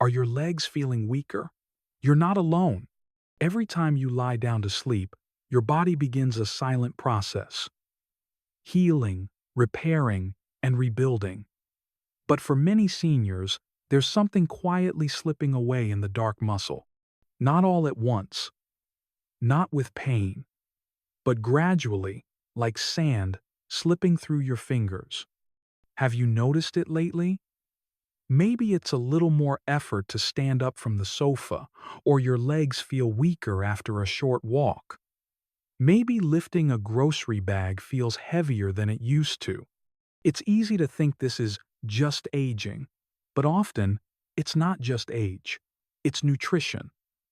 Are your legs feeling weaker? You're not alone. Every time you lie down to sleep, your body begins a silent process, healing, repairing, and rebuilding. But for many seniors, there's something quietly slipping away in the dark muscle. Not all at once, not with pain, but gradually, like sand slipping through your fingers. Have you noticed it lately? Maybe it's a little more effort to stand up from the sofa, or your legs feel weaker after a short walk. Maybe lifting a grocery bag feels heavier than it used to. It's easy to think this is just aging, but often it's not just age. It's nutrition,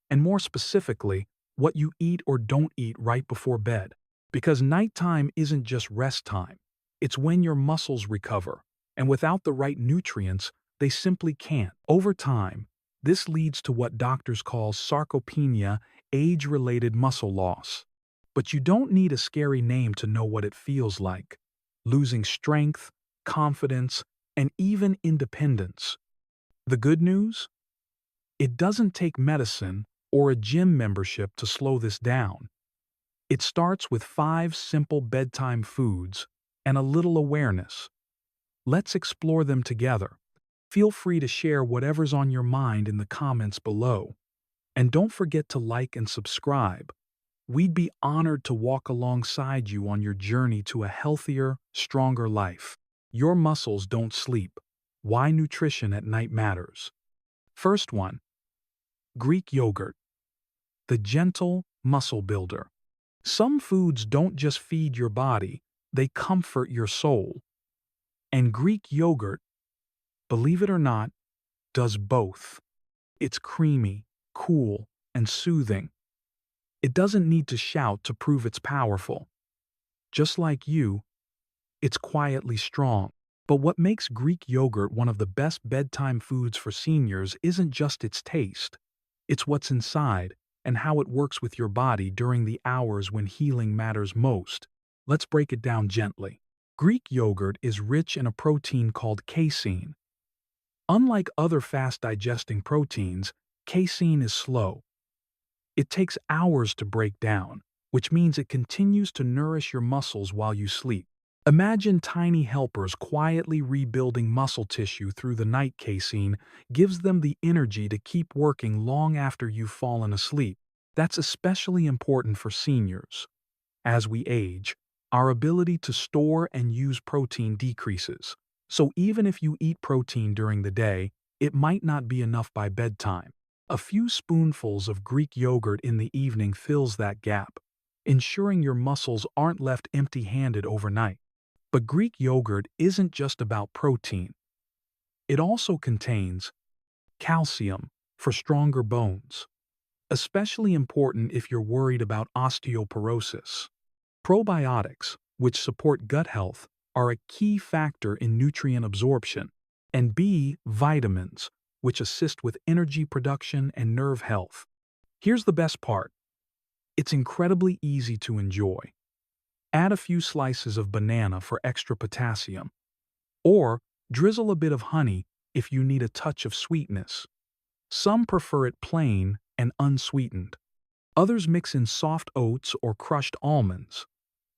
and more specifically, what you eat or don't eat right before bed. Because nighttime isn't just rest time. It's when your muscles recover, and without the right nutrients, they simply can't. Over time, this leads to what doctors call sarcopenia, age-related muscle loss. But you don't need a scary name to know what it feels like. Losing strength, confidence, and even independence. The good news? It doesn't take medicine or a gym membership to slow this down. It starts with 5 simple bedtime foods and a little awareness. Let's explore them together. Feel free to share whatever's on your mind in the comments below. And don't forget to like and subscribe. We'd be honored to walk alongside you on your journey to a healthier, stronger life. Your muscles don't sleep. Why nutrition at night matters. First one, Greek yogurt, the gentle muscle builder. Some foods don't just feed your body, they comfort your soul. And Greek yogurt, believe it or not, does both. It's creamy, cool, and soothing. It doesn't need to shout to prove it's powerful. Just like you, it's quietly strong. But what makes Greek yogurt one of the best bedtime foods for seniors isn't just its taste. It's what's inside and how it works with your body during the hours when healing matters most. Let's break it down gently. Greek yogurt is rich in a protein called casein. Unlike other fast-digesting proteins, casein is slow. It takes hours to break down, which means it continues to nourish your muscles while you sleep. Imagine tiny helpers quietly rebuilding muscle tissue through the night. Casein gives them the energy to keep working long after you've fallen asleep. That's especially important for seniors. As we age, our ability to store and use protein decreases. So even if you eat protein during the day, it might not be enough by bedtime. A few spoonfuls of Greek yogurt in the evening fills that gap, ensuring your muscles aren't left empty-handed overnight. But Greek yogurt isn't just about protein. It also contains calcium for stronger bones, especially important if you're worried about osteoporosis. Probiotics, which support gut health, are a key factor in nutrient absorption, and B vitamins, which assist with energy production and nerve health. Here's the best part. It's incredibly easy to enjoy. Add a few slices of banana for extra potassium, or drizzle a bit of honey if you need a touch of sweetness. Some prefer it plain and unsweetened. Others mix in soft oats or crushed almonds.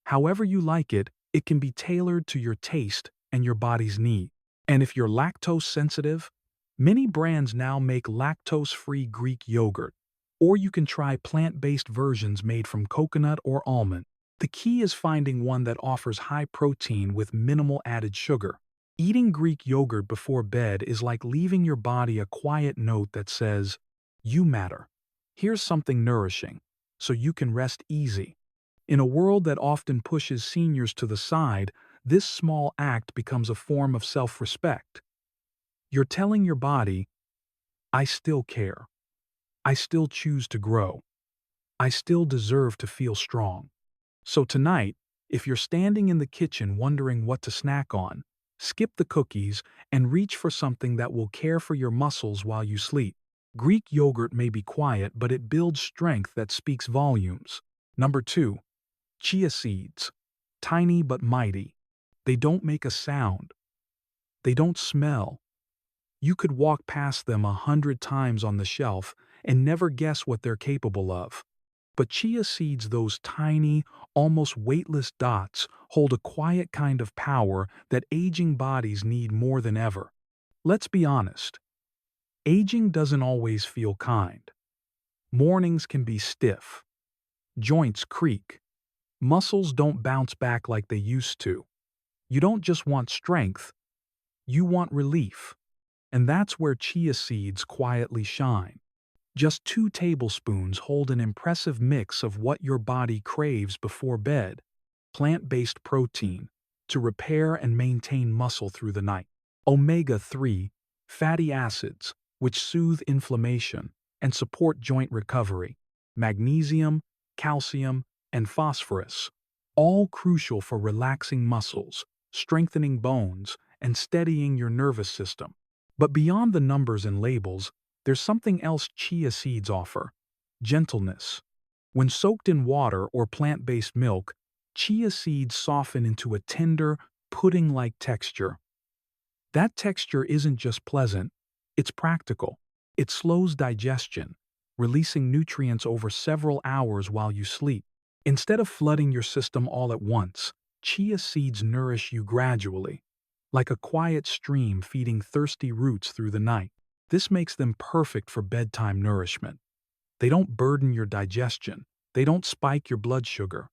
However you like it, it can be tailored to your taste and your body's need. And if you're lactose sensitive, many brands now make lactose-free Greek yogurt, or you can try plant-based versions made from coconut or almond. The key is finding one that offers high protein with minimal added sugar. Eating Greek yogurt before bed is like leaving your body a quiet note that says, "You matter. Here's something nourishing, so you can rest easy." In a world that often pushes seniors to the side, this small act becomes a form of self-respect. You're telling your body, "I still care. I still choose to grow. I still deserve to feel strong." So tonight, if you're standing in the kitchen wondering what to snack on, skip the cookies and reach for something that will care for your muscles while you sleep. Greek yogurt may be quiet, but it builds strength that speaks volumes. Number 2. Chia seeds. Tiny but mighty. They don't make a sound. They don't smell. You could walk past them 100 times on the shelf and never guess what they're capable of. But chia seeds, those tiny, almost weightless dots, hold a quiet kind of power that aging bodies need more than ever. Let's be honest, aging doesn't always feel kind. Mornings can be stiff, joints creak, muscles don't bounce back like they used to. You don't just want strength, you want relief. And that's where chia seeds quietly shine. Just 2 tablespoons hold an impressive mix of what your body craves before bed: plant-based protein to repair and maintain muscle through the night, omega-3 fatty acids which soothe inflammation and support joint recovery, magnesium, calcium, and phosphorus, all crucial for relaxing muscles, strengthening bones, and steadying your nervous system. But beyond the numbers and labels, there's something else chia seeds offer: gentleness. When soaked in water or plant-based milk, chia seeds soften into a tender, pudding-like texture. That texture isn't just pleasant, it's practical. It slows digestion, releasing nutrients over several hours while you sleep. Instead of flooding your system all at once, chia seeds nourish you gradually, like a quiet stream feeding thirsty roots through the night. This makes them perfect for bedtime nourishment. They don't burden your digestion. They don't spike your blood sugar.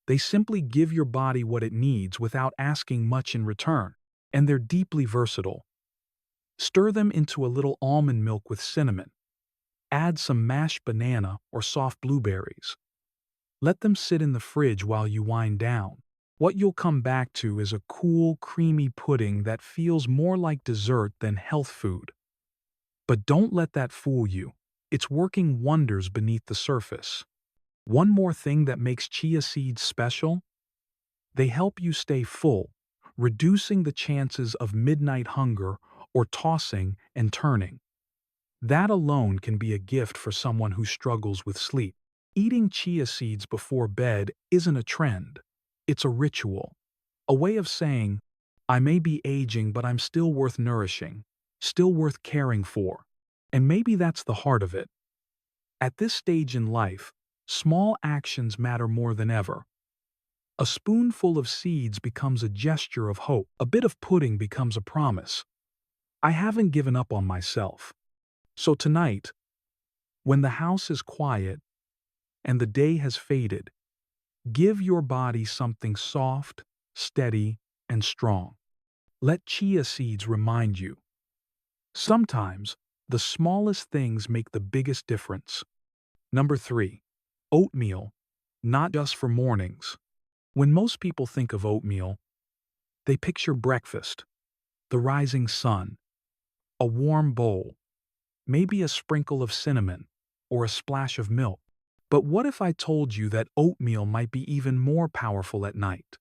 They simply give your body what it needs without asking much in return. And they're deeply versatile. Stir them into a little almond milk with cinnamon. Add some mashed banana or soft blueberries. Let them sit in the fridge while you wind down. What you'll come back to is a cool, creamy pudding that feels more like dessert than health food. But don't let that fool you. It's working wonders beneath the surface. One more thing that makes chia seeds special: they help you stay full, reducing the chances of midnight hunger or tossing and turning. That alone can be a gift for someone who struggles with sleep. Eating chia seeds before bed isn't a trend. It's a ritual. A way of saying, I may be aging, but I'm still worth nourishing, still worth caring for. And maybe that's the heart of it. At this stage in life, small actions matter more than ever. A spoonful of seeds becomes a gesture of hope. A bit of pudding becomes a promise. I haven't given up on myself. So tonight, when the house is quiet and the day has faded, give your body something soft, steady, and strong. Let chia seeds remind you. Sometimes, the smallest things make the biggest difference. Number 3. Oatmeal, not just for mornings. When most people think of oatmeal, they picture breakfast, the rising sun, a warm bowl, maybe a sprinkle of cinnamon or a splash of milk. But what if I told you that oatmeal might be even more powerful at night?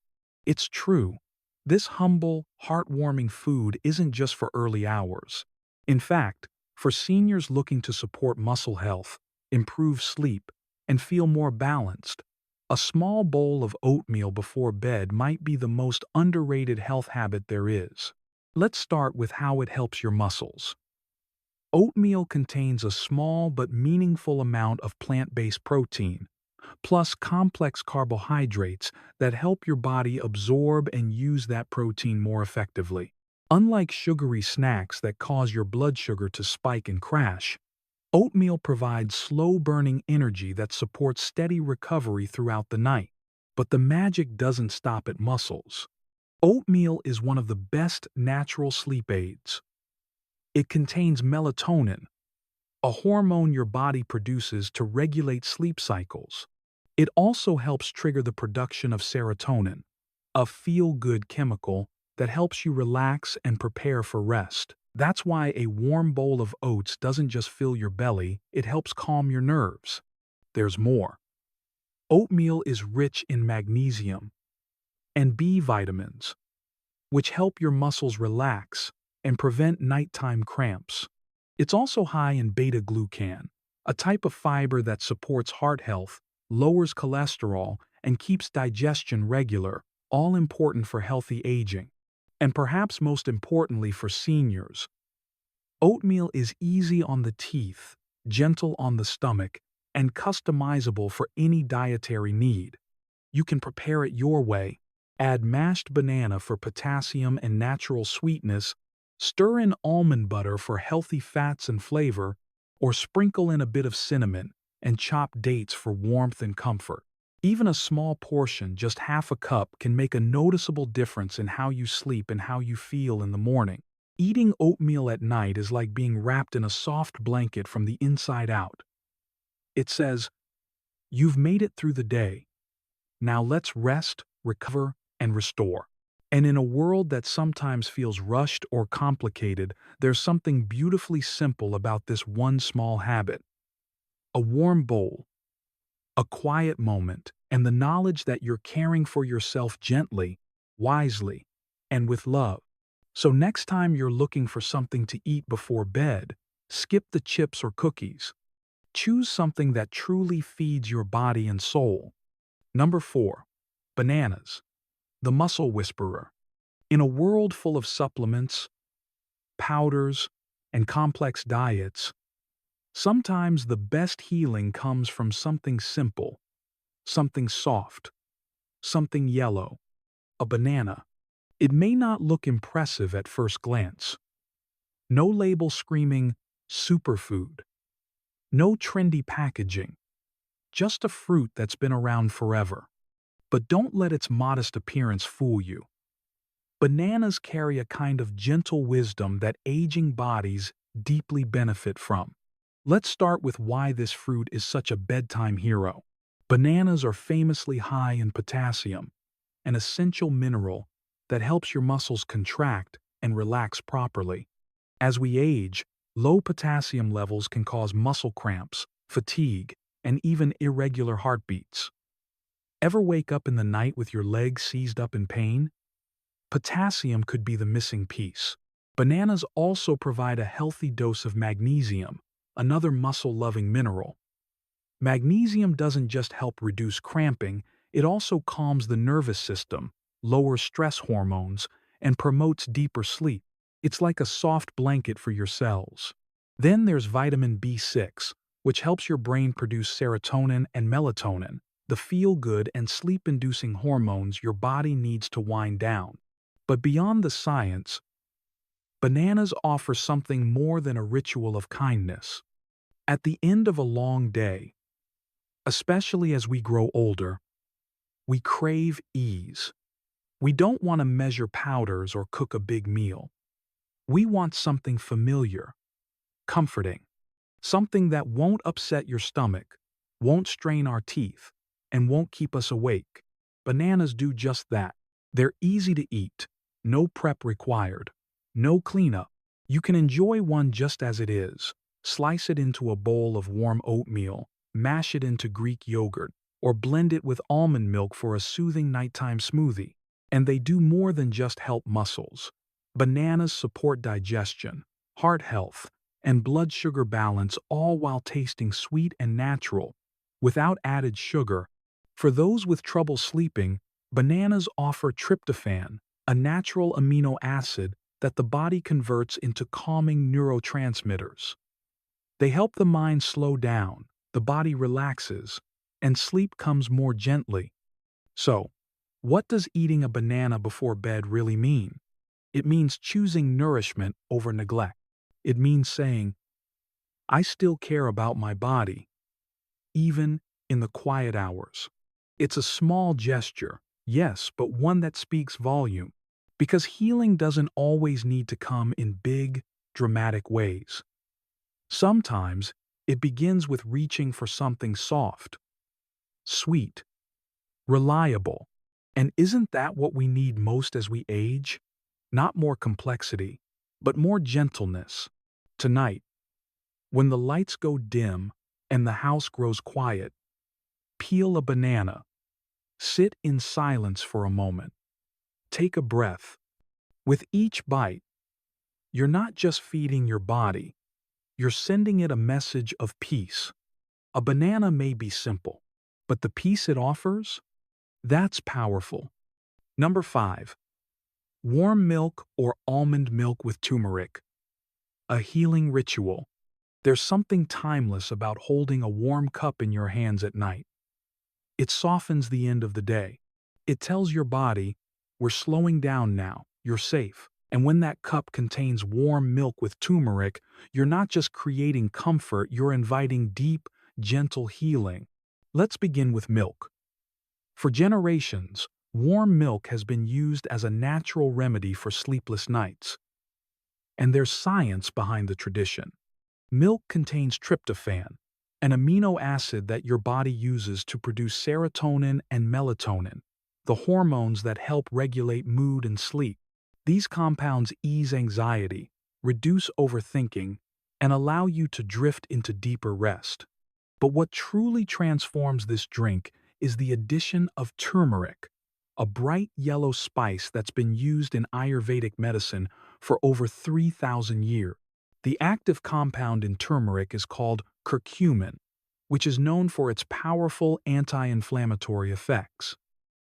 It's true. This humble, heartwarming food isn't just for early hours. In fact, for seniors looking to support muscle health, improve sleep, and feel more balanced, a small bowl of oatmeal before bed might be the most underrated health habit there is. Let's start with how it helps your muscles. Oatmeal contains a small but meaningful amount of plant-based protein, plus complex carbohydrates that help your body absorb and use that protein more effectively. Unlike sugary snacks that cause your blood sugar to spike and crash, oatmeal provides slow-burning energy that supports steady recovery throughout the night. But the magic doesn't stop at muscles. Oatmeal is one of the best natural sleep aids. It contains melatonin, a hormone your body produces to regulate sleep cycles. It also helps trigger the production of serotonin, a feel-good chemical that helps you relax and prepare for rest. That's why a warm bowl of oats doesn't just fill your belly, it helps calm your nerves. There's more. Oatmeal is rich in magnesium and B vitamins, which help your muscles relax and prevent nighttime cramps. It's also high in beta-glucan, a type of fiber that supports heart health, lowers cholesterol, and keeps digestion regular, all important for healthy aging. And perhaps most importantly for seniors, Oatmeal is easy on the teeth, gentle on the stomach, and customizable for any dietary need. You can prepare it your way. Add mashed banana for potassium and natural sweetness, stir in almond butter for healthy fats and flavor, or sprinkle in a bit of cinnamon and chop dates for warmth and comfort. Even a small portion, just half a cup, can make a noticeable difference in how you sleep and how you feel in the morning. Eating oatmeal at night is like being wrapped in a soft blanket from the inside out. It says, "You've made it through the day. Now let's rest, recover, and restore." And in a world that sometimes feels rushed or complicated, there's something beautifully simple about this one small habit. A warm bowl, a quiet moment, and the knowledge that you're caring for yourself gently, wisely, and with love. So next time you're looking for something to eat before bed, skip the chips or cookies. Choose something that truly feeds your body and soul. Number 4. Bananas, the muscle whisperer. In a world full of supplements, powders, and complex diets, sometimes the best healing comes from something simple, something soft, something yellow, a banana. It may not look impressive at first glance. No label screaming, "superfood." No trendy packaging. Just a fruit that's been around forever. But don't let its modest appearance fool you. Bananas carry a kind of gentle wisdom that aging bodies deeply benefit from. Let's start with why this fruit is such a bedtime hero. Bananas are famously high in potassium, an essential mineral that helps your muscles contract and relax properly. As we age, low potassium levels can cause muscle cramps, fatigue, and even irregular heartbeats. Ever wake up in the night with your legs seized up in pain? Potassium could be the missing piece. Bananas also provide a healthy dose of magnesium, another muscle-loving mineral. Magnesium doesn't just help reduce cramping, it also calms the nervous system, lowers stress hormones, and promotes deeper sleep. It's like a soft blanket for your cells. Then there's vitamin B6, which helps your brain produce serotonin and melatonin, the feel-good and sleep-inducing hormones your body needs to wind down. But beyond the science, bananas offer something more than a ritual of kindness. At the end of a long day, especially as we grow older, we crave ease. We don't want to measure powders or cook a big meal. We want something familiar, comforting, something that won't upset your stomach, won't strain our teeth, and won't keep us awake. Bananas do just that. They're easy to eat, no prep required, no cleanup. You can enjoy one just as it is. Slice it into a bowl of warm oatmeal, mash it into Greek yogurt, or blend it with almond milk for a soothing nighttime smoothie. And they do more than just help muscles. Bananas support digestion, heart health, and blood sugar balance, all while tasting sweet and natural, without added sugar. For those with trouble sleeping, bananas offer tryptophan, a natural amino acid that the body converts into calming neurotransmitters. They help the mind slow down, the body relaxes, and sleep comes more gently. So, what does eating a banana before bed really mean? It means choosing nourishment over neglect. It means saying, "I still care about my body, even in the quiet hours." It's a small gesture, yes, but one that speaks volume. Because healing doesn't always need to come in big, dramatic ways. Sometimes, it begins with reaching for something soft, sweet, reliable. And isn't that what we need most as we age? Not more complexity, but more gentleness. Tonight, when the lights go dim and the house grows quiet, peel a banana. Sit in silence for a moment. Take a breath. With each bite, you're not just feeding your body, you're sending it a message of peace. A banana may be simple, but the peace it offers? That's powerful. Number 5. Warm milk or almond milk with turmeric. A healing ritual. There's something timeless about holding a warm cup in your hands at night. It softens the end of the day. It tells your body, we're slowing down now, you're safe. And when that cup contains warm milk with turmeric, you're not just creating comfort, you're inviting deep, gentle healing. Let's begin with milk. For generations, warm milk has been used as a natural remedy for sleepless nights. And there's science behind the tradition. Milk contains tryptophan, an amino acid that your body uses to produce serotonin and melatonin, the hormones that help regulate mood and sleep. These compounds ease anxiety, reduce overthinking, and allow you to drift into deeper rest. But what truly transforms this drink is the addition of turmeric, a bright yellow spice that's been used in Ayurvedic medicine for over 3,000 years. The active compound in turmeric is called curcumin, which is known for its powerful anti-inflammatory effects.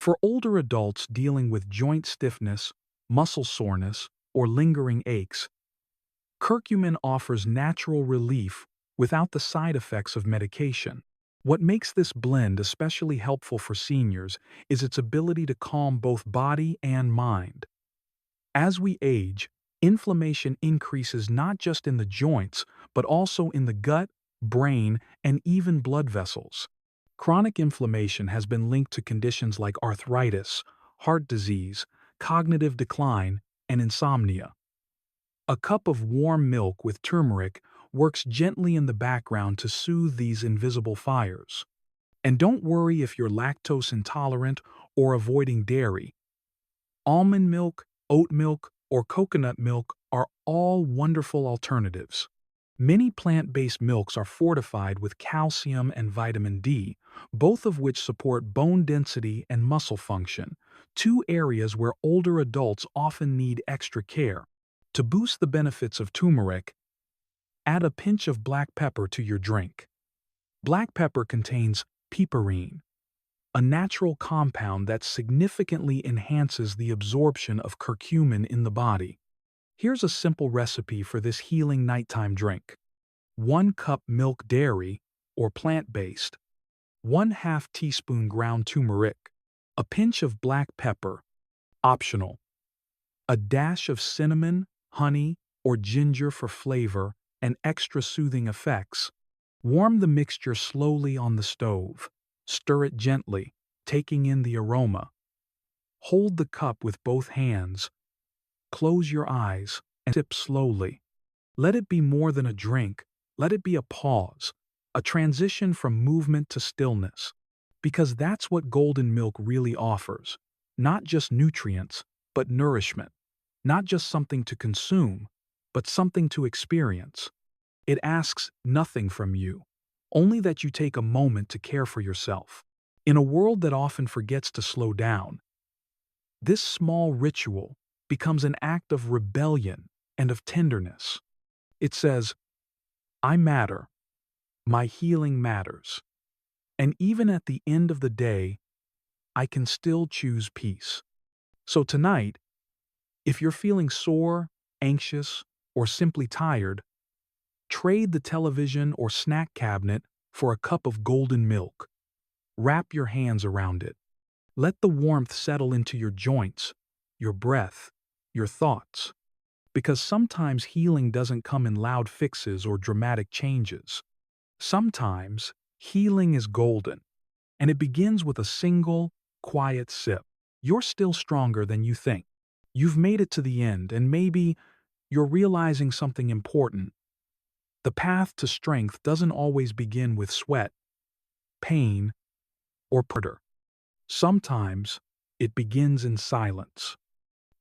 For older adults dealing with joint stiffness, muscle soreness, or lingering aches, curcumin offers natural relief without the side effects of medication. What makes this blend especially helpful for seniors is its ability to calm both body and mind. As we age, inflammation increases not just in the joints, but also in the gut, brain, and even blood vessels. Chronic inflammation has been linked to conditions like arthritis, heart disease, cognitive decline, and insomnia. A cup of warm milk with turmeric works gently in the background to soothe these invisible fires. And don't worry if you're lactose intolerant or avoiding dairy. Almond milk, oat milk, or coconut milk are all wonderful alternatives. Many plant-based milks are fortified with calcium and vitamin D, both of which support bone density and muscle function, two areas where older adults often need extra care. To boost the benefits of turmeric, add a pinch of black pepper to your drink. Black pepper contains piperine, a natural compound that significantly enhances the absorption of curcumin in the body. Here's a simple recipe for this healing nighttime drink. 1 cup milk dairy, or plant-based. 1/2 teaspoon ground turmeric. A pinch of black pepper, optional. A dash of cinnamon, honey, or ginger for flavor and extra soothing effects. Warm the mixture slowly on the stove. Stir it gently, taking in the aroma. Hold the cup with both hands. Close your eyes and sip slowly. Let it be more than a drink. Let it be a pause, a transition from movement to stillness. Because that's what golden milk really offers. Not just nutrients, but nourishment. Not just something to consume, but something to experience. It asks nothing from you, only that you take a moment to care for yourself. In a world that often forgets to slow down, this small ritual becomes an act of rebellion and of tenderness. It says, I matter. My healing matters. And even at the end of the day, I can still choose peace. So tonight, if you're feeling sore, anxious, or simply tired, trade the television or snack cabinet for a cup of golden milk. Wrap your hands around it. Let the warmth settle into your joints, your breath, your thoughts. Because sometimes healing doesn't come in loud fixes or dramatic changes. Sometimes healing is golden, and it begins with a single, quiet sip. You're still stronger than you think. You've made it to the end, and maybe you're realizing something important. The path to strength doesn't always begin with sweat, pain, or murder. Sometimes it begins in silence,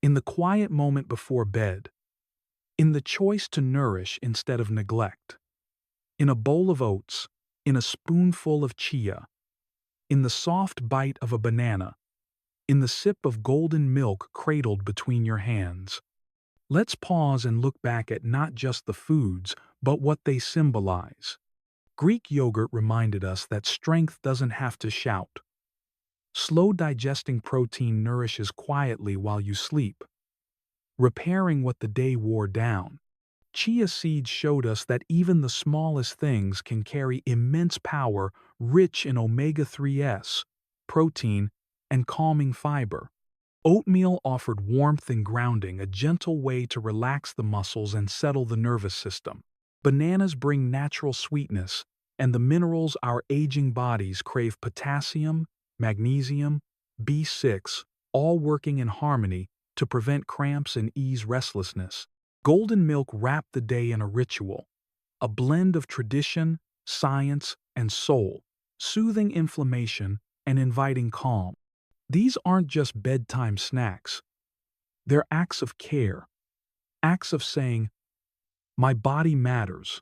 in the quiet moment before bed, in the choice to nourish instead of neglect, in a bowl of oats, in a spoonful of chia, in the soft bite of a banana, in the sip of golden milk cradled between your hands. Let's pause and look back at not just the foods, but what they symbolize. Greek yogurt reminded us that strength doesn't have to shout. Slow digesting protein nourishes quietly while you sleep, repairing what the day wore down. Chia seeds showed us that even the smallest things can carry immense power rich in omega-3s, protein, and calming fiber. Oatmeal offered warmth and grounding, a gentle way to relax the muscles and settle the nervous system. Bananas bring natural sweetness, and the minerals our aging bodies crave: potassium, magnesium, B6, all working in harmony to prevent cramps and ease restlessness. Golden milk wrapped the day in a ritual, a blend of tradition, science, and soul, soothing inflammation and inviting calm. These aren't just bedtime snacks. They're acts of care, acts of saying, my body matters,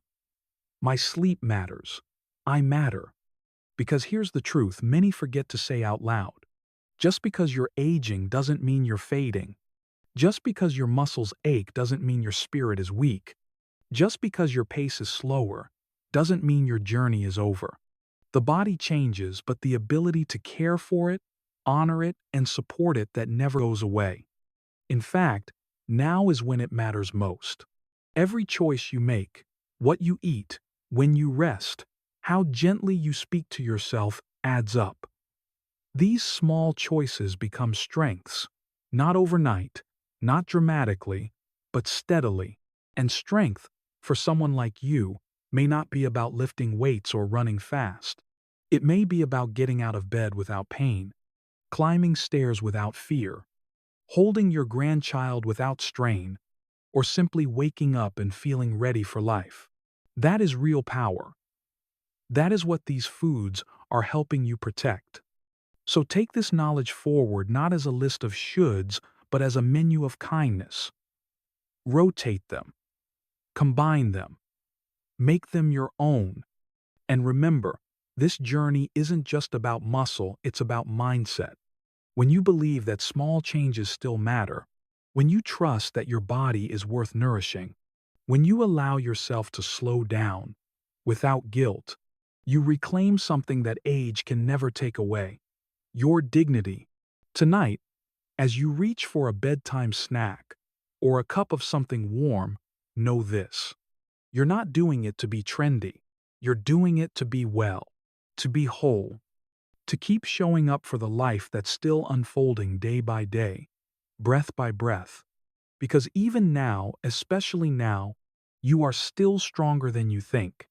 my sleep matters, I matter. Because here's the truth many forget to say out loud. Just because you're aging doesn't mean you're fading. Just because your muscles ache doesn't mean your spirit is weak. Just because your pace is slower doesn't mean your journey is over. The body changes, but the ability to care for it, honor it, and support it, that never goes away. In fact, now is when it matters most. Every choice you make, what you eat, when you rest, how gently you speak to yourself adds up. These small choices become strengths, not overnight, not dramatically, but steadily. And strength, for someone like you, may not be about lifting weights or running fast. It may be about getting out of bed without pain, climbing stairs without fear, holding your grandchild without strain, or simply waking up and feeling ready for life. That is real power. That is what these foods are helping you protect. So take this knowledge forward, not as a list of shoulds, but as a menu of kindness. Rotate them, combine them, make them your own. And remember, this journey isn't just about muscle, it's about mindset. When you believe that small changes still matter, when you trust that your body is worth nourishing, when you allow yourself to slow down without guilt, you reclaim something that age can never take away: your dignity. Tonight, as you reach for a bedtime snack or a cup of something warm, know this: you're not doing it to be trendy. You're doing it to be well, to be whole, to keep showing up for the life that's still unfolding day by day, breath by breath. Because even now, especially now, you are still stronger than you think.